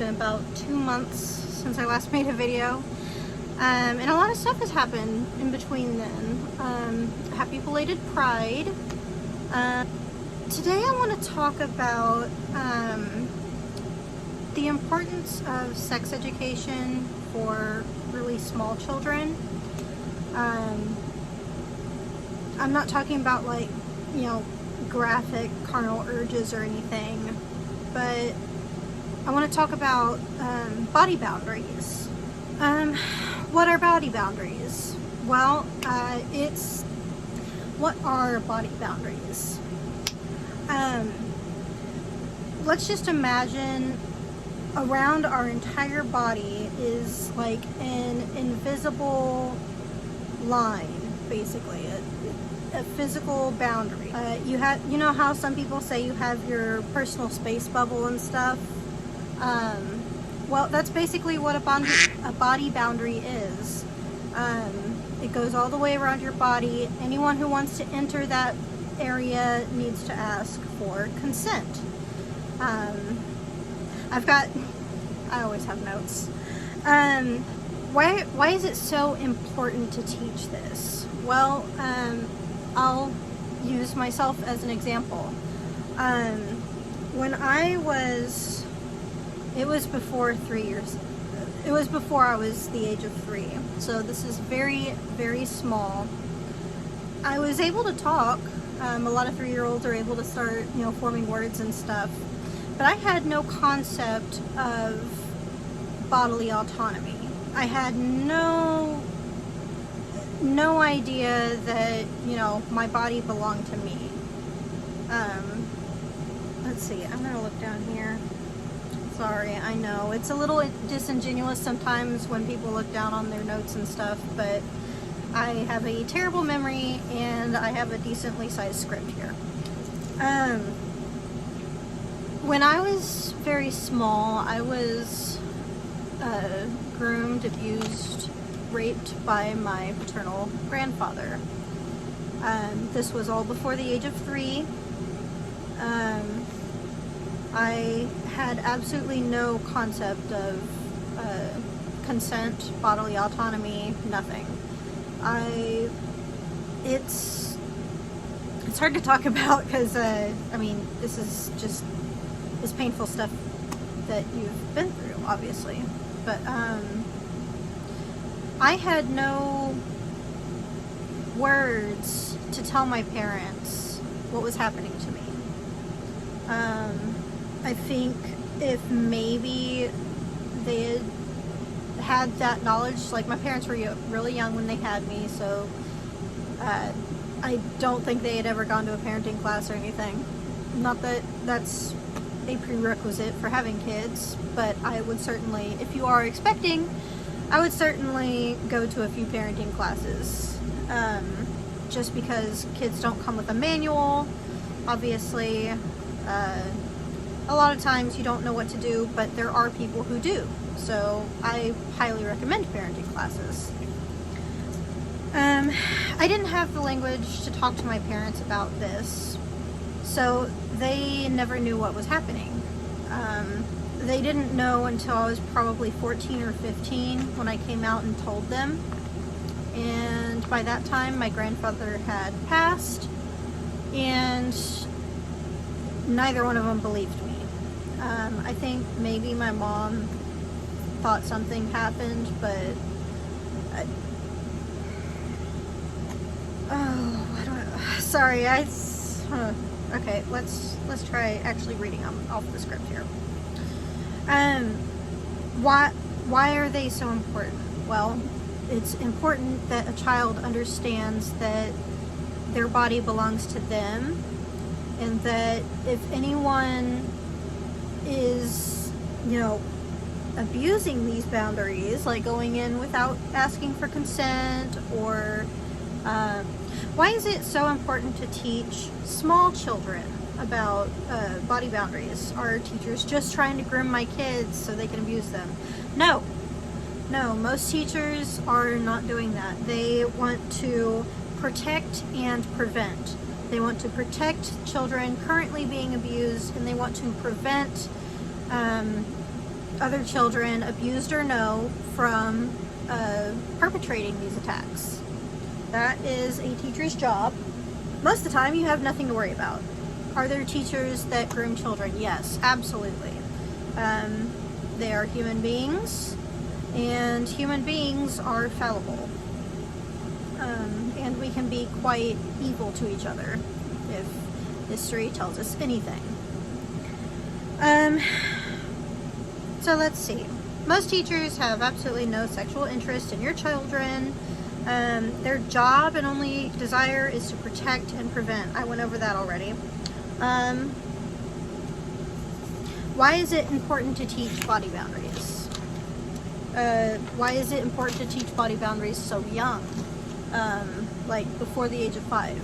been about 2 months since I last made a video. And a lot of stuff has happened in between then. Happy belated Pride. Today I want to talk about the importance of sex education for really small children. I'm not talking about, like, you know, graphic carnal urges or anything, but I want to talk about body boundaries. What are body boundaries? Well, what are body boundaries? Let's just imagine around our entire body is like an invisible line, basically, a physical boundary. You know how some people say you have your personal space bubble and stuff? Well, that's basically what a body boundary is. It goes all the way around your body. Anyone who wants to enter that area needs to ask for consent. I always have notes. Why is it so important to teach this? Well, I'll use myself as an example. When it was before 3 years. It was before I was the age of 3. So this is very, very small. I was able to talk. A lot of 3-year-olds are able to start, forming words and stuff. But I had no concept of bodily autonomy. I had no idea that, my body belonged to me. Let's see, I'm gonna look down here. Sorry, I know it's a little disingenuous sometimes when people look down on their notes and stuff, but I have a terrible memory and I have a decently sized script here. When I was very small, I was groomed, abused, raped by my paternal grandfather. This was all before the age of 3. I had absolutely no concept of consent, bodily autonomy, nothing. It's hard to talk about because, this is just this painful stuff that you've been through, obviously. But I had no words to tell my parents what was happening to me. I think if maybe they had that knowledge, like, my parents were really young when they had me, so I don't think they had ever gone to a parenting class or anything. Not that that's a prerequisite for having kids, but I would certainly, if you are expecting, I would certainly go to a few parenting classes, just because kids don't come with a manual, obviously. A lot of times you don't know what to do, but there are people who do, so I highly recommend parenting classes. I didn't have the language to talk to my parents about this, so they never knew what was happening. They didn't know until I was probably 14 or 15 when I came out and told them. And by that time, my grandfather had passed, and neither one of them believed me. I think maybe my mom thought something happened, but I don't know. Sorry, okay, let's try actually reading off the script here. Why are they so important? Well, it's important that a child understands that their body belongs to them, and that if anyone is, abusing these boundaries, like going in without asking for consent, or why is it so important to teach small children about body boundaries? Are teachers just trying to groom my kids so they can abuse them? No, most teachers are not doing that. They want to protect and prevent. They want to protect children currently being abused, and they want to prevent other children, abused or no, from perpetrating these attacks. That is a teacher's job. Most of the time, you have nothing to worry about. Are there teachers that groom children? Yes, absolutely. They are human beings, and human beings are fallible. And we can be quite evil to each other, if history tells us anything. So let's see. Most teachers have absolutely no sexual interest in your children. Their job and only desire is to protect and prevent. I went over that already. Why is it important to teach body boundaries? Why is it important to teach body boundaries so young? Like before the age of 5?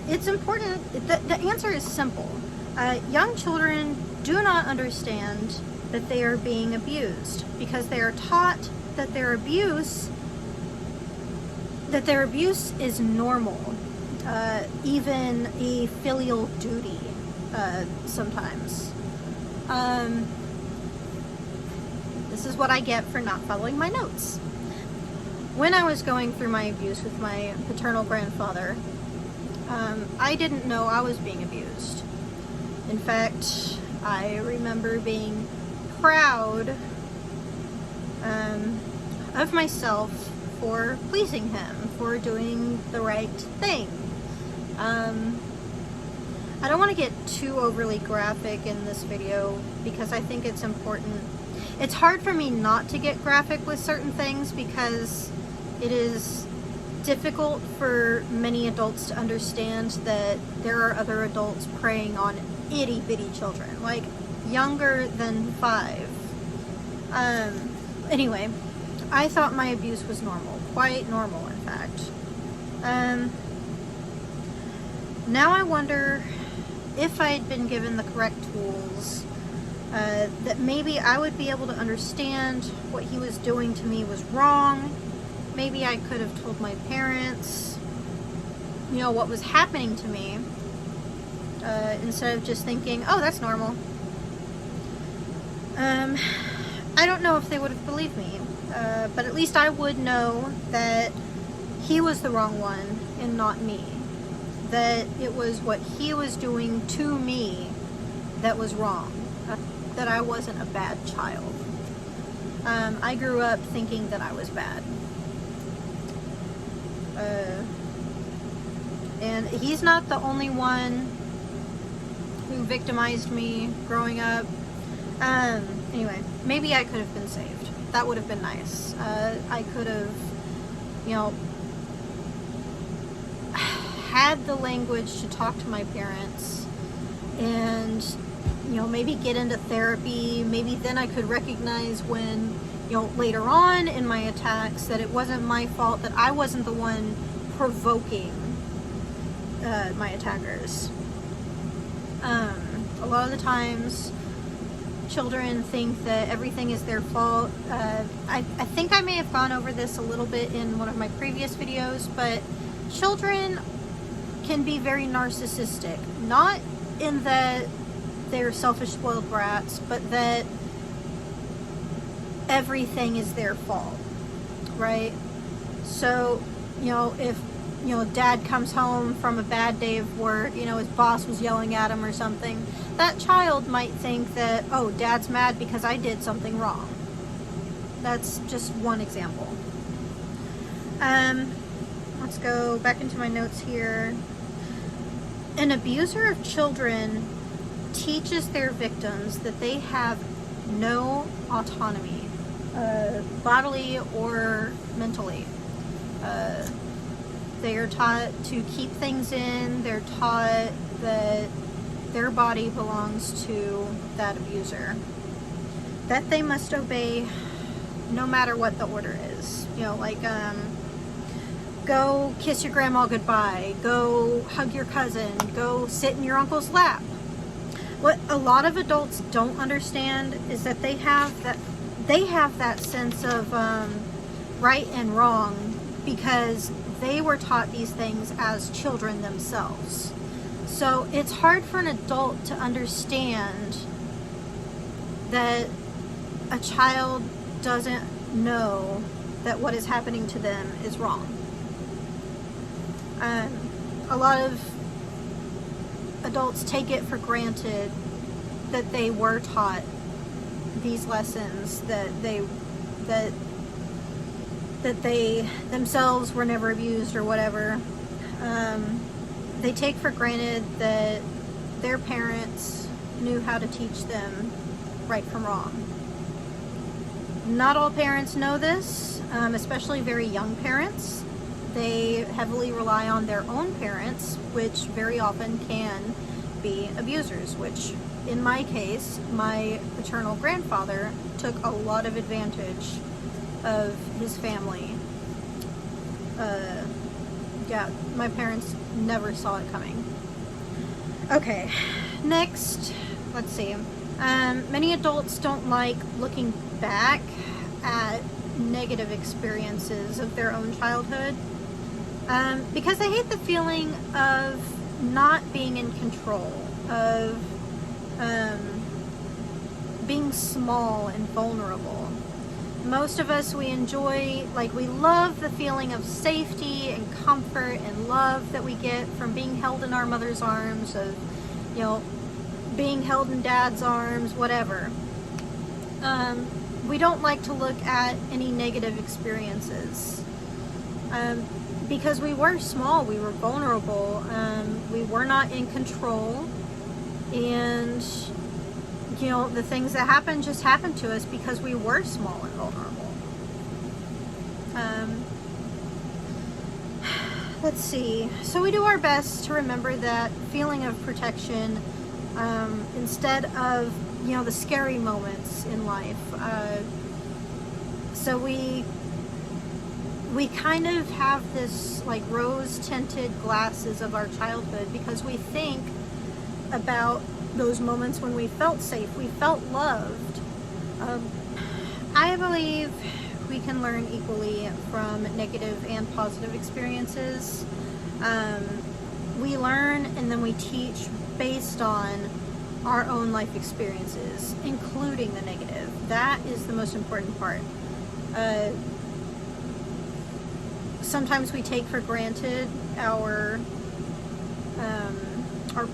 It's important. The answer is simple. Young children do not understand that they are being abused because they are taught that their abuse is normal, even a filial duty sometimes. This is what I get for not following my notes. When I was going through my abuse with my paternal grandfather, I didn't know I was being abused. In fact, I remember being proud of myself for pleasing him, for doing the right thing. I don't want to get too overly graphic in this video because I think it's important. It's hard for me not to get graphic with certain things because it is difficult for many adults to understand that there are other adults preying on itty bitty children, like younger than 5. Anyway, I thought my abuse was normal, quite normal in fact. Now I wonder if I had been given the correct tools, that maybe I would be able to understand what he was doing to me was wrong. Maybe I could have told my parents, you know, what was happening to me, instead of just thinking, oh, that's normal. I don't know if they would have believed me, but at least I would know that he was the wrong one and not me. That it was what he was doing to me that was wrong. That I wasn't a bad child. I grew up thinking that I was bad. And he's not the only one who victimized me growing up. Anyway, maybe I could have been saved. That would have been nice. I could have, you know, had the language to talk to my parents and, you know, maybe get into therapy. Maybe then I could recognize when, you know, later on in my attacks that it wasn't my fault, that I wasn't the one provoking my attackers. A lot of the times children think that everything is their fault. I think I may have gone over this a little bit in one of my previous videos, but children can be very narcissistic. Not in that they're selfish, spoiled brats, but that everything is their fault, right? So, you know, if, you know, dad comes home from a bad day of work, you know, his boss was yelling at him or something, that child might think that, oh, dad's mad because I did something wrong. That's just one example. Let's go back into my notes here. An abuser of children teaches their victims that they have no autonomy, bodily or mentally. They are taught to keep things in. They're taught that their body belongs to that abuser, that they must obey no matter what the order is. You know, like, go kiss your grandma goodbye, go hug your cousin, go sit in your uncle's lap. What a lot of adults don't understand is that they have that sense of right and wrong because they were taught these things as children themselves. So it's hard for an adult to understand that a child doesn't know that what is happening to them is wrong. A lot of adults take it for granted that they were taught these lessons, that they themselves were never abused or whatever. They take for granted that their parents knew how to teach them right from wrong. Not all parents know this, especially very young parents. They heavily rely on their own parents, which very often can be abusers, which in my case, my paternal grandfather took a lot of advantage of his family. Yeah, my parents never saw it coming. Okay, next, let's see. Many adults don't like looking back at negative experiences of their own childhood because they hate the feeling of not being in control, of being small and vulnerable. Most of us, we love the feeling of safety and comfort and love that we get from being held in our mother's arms, of, being held in dad's arms, whatever. We don't like to look at any negative experiences because we were small, we were vulnerable, we were not in control, and the things that happened just happened to us because we were small and vulnerable. Let's see. So we do our best to remember that feeling of protection instead of, the scary moments in life. So we kind of have this rose-tinted glasses of our childhood because we think about those moments when we felt safe, we felt loved. I believe we can learn equally from negative and positive experiences. We learn and then we teach based on our own life experiences, including the negative. That is the most important part. Sometimes we take for granted our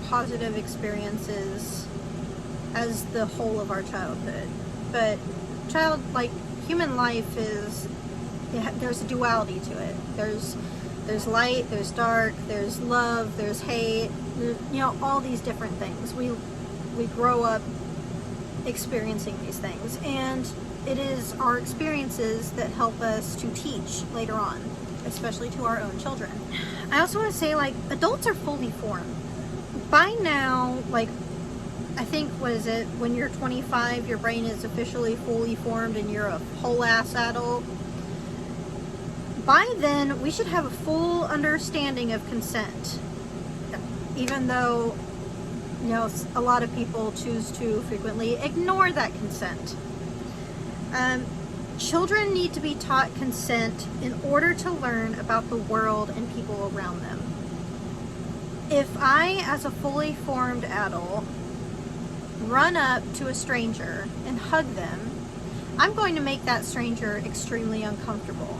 positive experiences as the whole of our childhood, but human life there's a duality to it. There's light, there's dark, there's love, there's hate, all these different things. We grow up experiencing these things, and it is our experiences that help us to teach later on, especially to our own children. I also want to say, adults are fully formed. By now, I think, when you're 25, your brain is officially fully formed and you're a whole-ass adult. By then, we should have a full understanding of consent. Even though, a lot of people choose to frequently ignore that consent. Children need to be taught consent in order to learn about the world and people around them. If I, as a fully formed adult, run up to a stranger and hug them, I'm going to make that stranger extremely uncomfortable.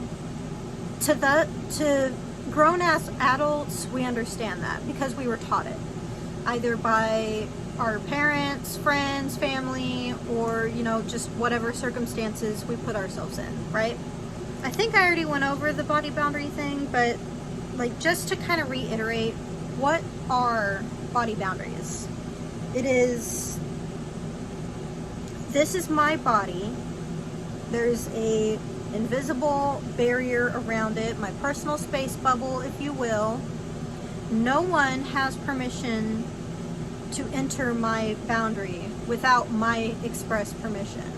To grown-ass adults, we understand that because we were taught it, either by our parents, friends, family, or, just whatever circumstances we put ourselves in, right? I think I already went over the body boundary thing, but, just to kind of reiterate, what are body boundaries? This is my body. There's a invisible barrier around it, my personal space bubble, if you will. No one has permission to enter my boundary without my express permission.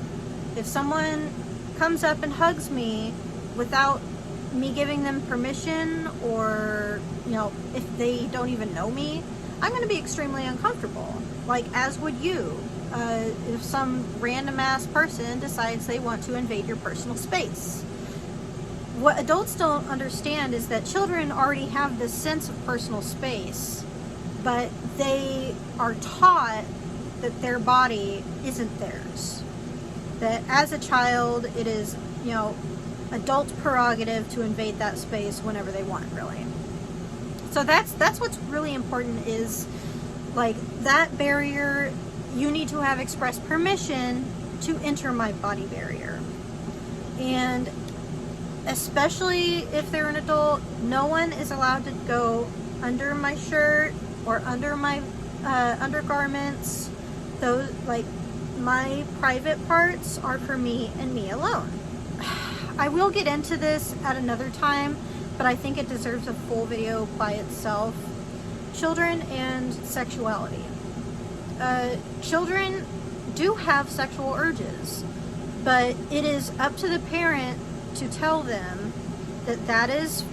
If someone comes up and hugs me without me giving them permission, or if they don't even know me, I'm going to be extremely uncomfortable, as would you. If some random ass person decides they want to invade your personal space. What adults don't understand is that children already have this sense of personal space, but they are taught that their body isn't theirs. that as a child, it is, you know, adult prerogative to invade that space whenever they want, really. So that's what's really important, is like that barrier. You need to have express permission to enter my body barrier. And especially if they're an adult, no one is allowed to go under my shirt or under my undergarments. Those, like, my private parts are for me and me alone. I will get into this at another time, but I think it deserves a full video by itself. Children and sexuality. Children do have sexual urges, but it is up to the parent to tell them that that is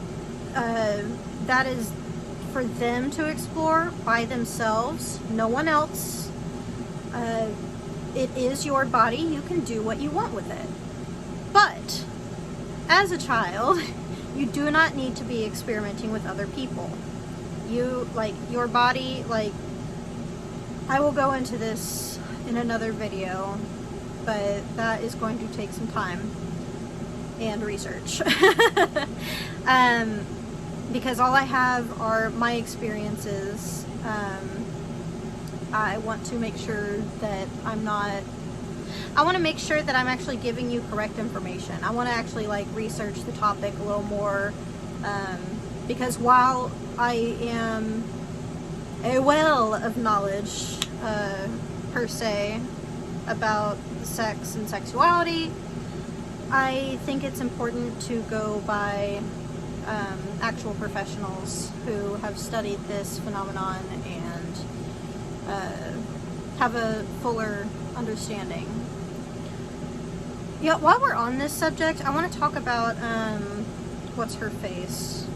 for them to explore by themselves, no one else. It is your body. You can do what you want with it. But as a child, you do not need to be experimenting with other people. You, like, your body, like, I will go into this in another video, but that is going to take some time and research. Because all I have are my experiences. I want to make sure that I want to make sure that I'm actually giving you correct information. I want to actually, like, research the topic a little more, because while I am a well of knowledge, per se, about sex and sexuality, I think it's important to go by actual professionals who have studied this phenomenon and have a fuller understanding. Yeah, while we're on this subject, I want to talk about what's her face?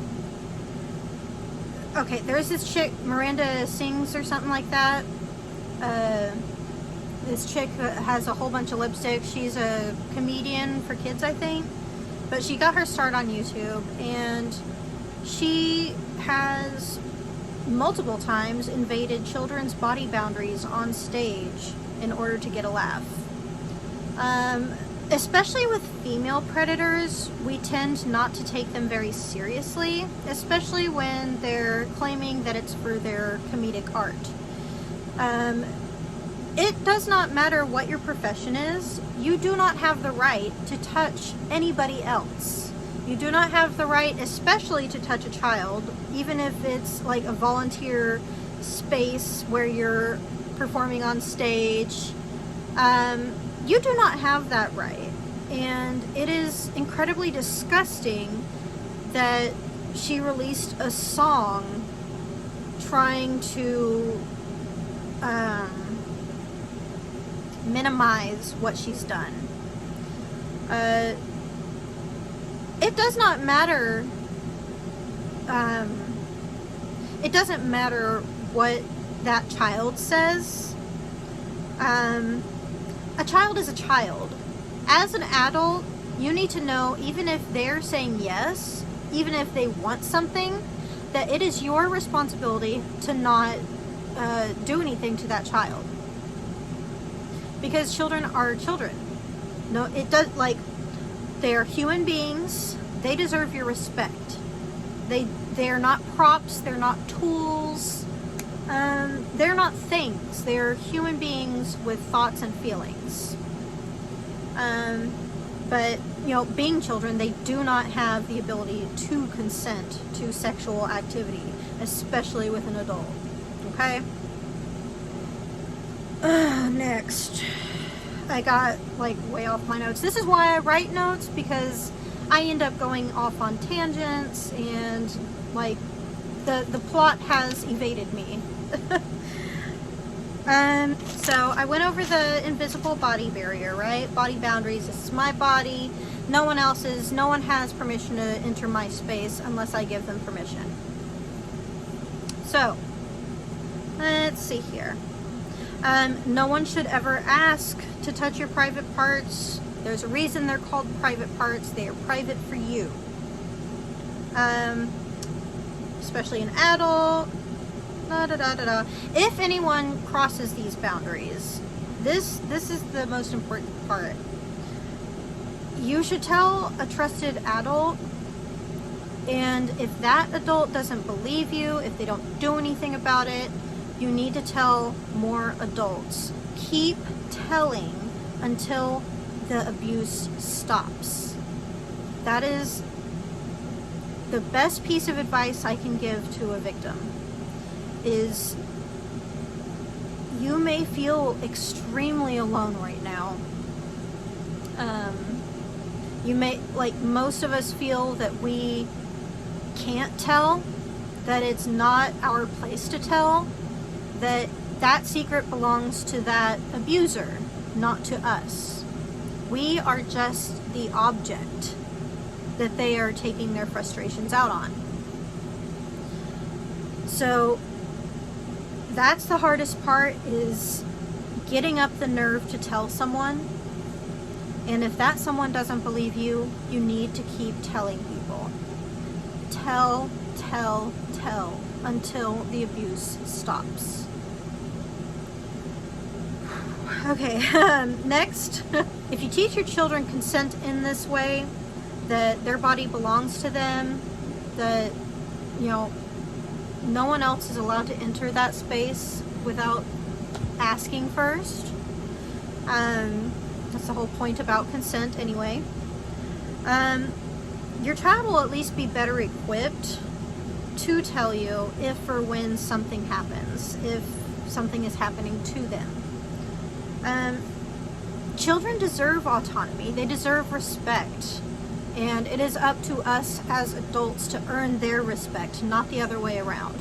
Okay, there's this chick, Miranda Sings or something like that. This chick has a whole bunch of lipstick. She's a comedian for kids, I think. But she got her start on YouTube, and she has multiple times invaded children's body boundaries on stage in order to get a laugh. Especially with female predators, we tend not to take them very seriously, especially when they're claiming that it's for their comedic art. It does not matter what your profession is. You do not have the right to touch anybody else. You do not have the right, especially to touch a child, even if it's like a volunteer space where you're performing on stage. You do not have that right. And it is incredibly disgusting that she released a song trying to minimize what she's done. It does not matter. It doesn't matter what that child says. A child is a child. As an adult, you need to know, even if they're saying yes, even if they want something, that it is your responsibility to not do anything to that child. Because children are children. No, it does, like, they're human beings. They deserve your respect. They're not props. They're not tools. They're not things. They're human beings with thoughts and feelings. But, you know, being children, they do not have the ability to consent to sexual activity, especially with an adult. Okay? Next. I got, like, way off my notes. This is why I write notes, because I end up going off on tangents, and, like, the plot has evaded me. So I went over the invisible body barrier, right? Body boundaries. This is my body. No one else's. No one has permission to enter my space unless I give them permission. So, let's see here. No one should ever ask to touch your private parts. There's a reason they're called private parts. They are private for you. Especially an adult. If anyone crosses these boundaries, this is the most important part. you should tell a trusted adult, and if that adult doesn't believe you, if they don't do anything about it, you need to tell more adults. Keep telling until the abuse stops. That is the best piece of advice I can give to a victim. Is you may feel extremely alone right now. You may, like most of us, feel that we can't tell, that it's not our place to tell, that that secret belongs to that abuser, not to us. We are just the object that they are taking their frustrations out on. So that's the hardest part, is getting up the nerve to tell someone. And if that someone doesn't believe you, you need to keep telling people. Tell until the abuse stops. Okay, next, if you teach your children consent in this way, that their body belongs to them, that, you know, no one else is allowed to enter that space without asking first. That's the whole point about consent anyway. Your child will at least be better equipped to tell you if or when something happens, if something is happening to them. Children deserve autonomy. They deserve respect. And it is up to us as adults to earn their respect, not the other way around.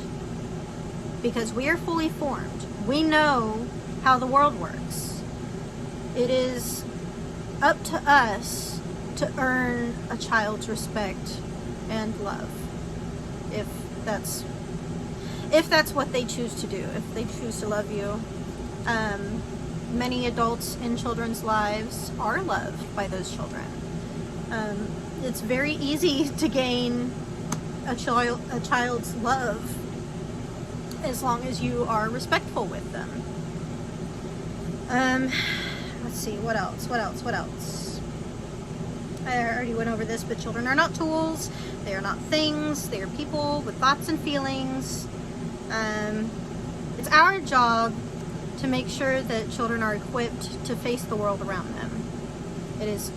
Because we are fully formed. We know how the world works. It is up to us to earn a child's respect and love. If that's what they choose to do, if they choose to love you. Many adults in children's lives are loved by those children. It's very easy to gain a child's love as long as you are respectful with them. Let's see, what else? I already went over this, but children are not tools. They are not things. They are people with thoughts and feelings. It's our job to make sure that children are equipped to face the world around them. It is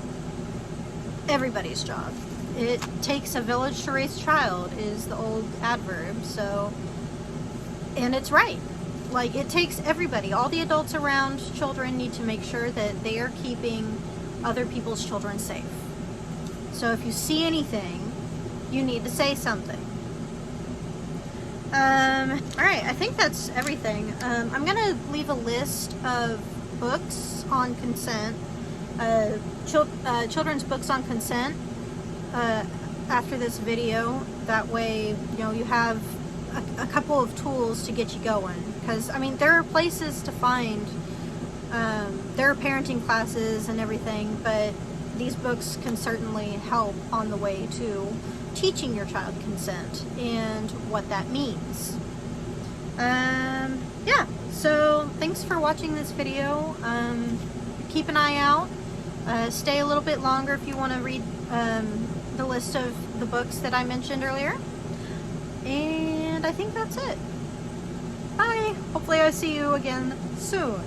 everybody's job. It takes a village to raise a child is the old adverb. So, and it's right. Like, it takes everybody. All the adults around children need to make sure that they are keeping other people's children safe. So if you see anything, you need to say something. Alright, I think that's everything. I'm going to leave a list of books on consent, children's books on consent, after this video. That way, you know, you have a couple of tools to get you going. Because, I mean, there are places to find, there are parenting classes and everything, but these books can certainly help on the way to teaching your child consent and what that means. Yeah, so thanks for watching this video. Keep an eye out. Stay a little bit longer if you want to read the list of the books that I mentioned earlier. And I think that's it. Bye. Hopefully I see you again soon.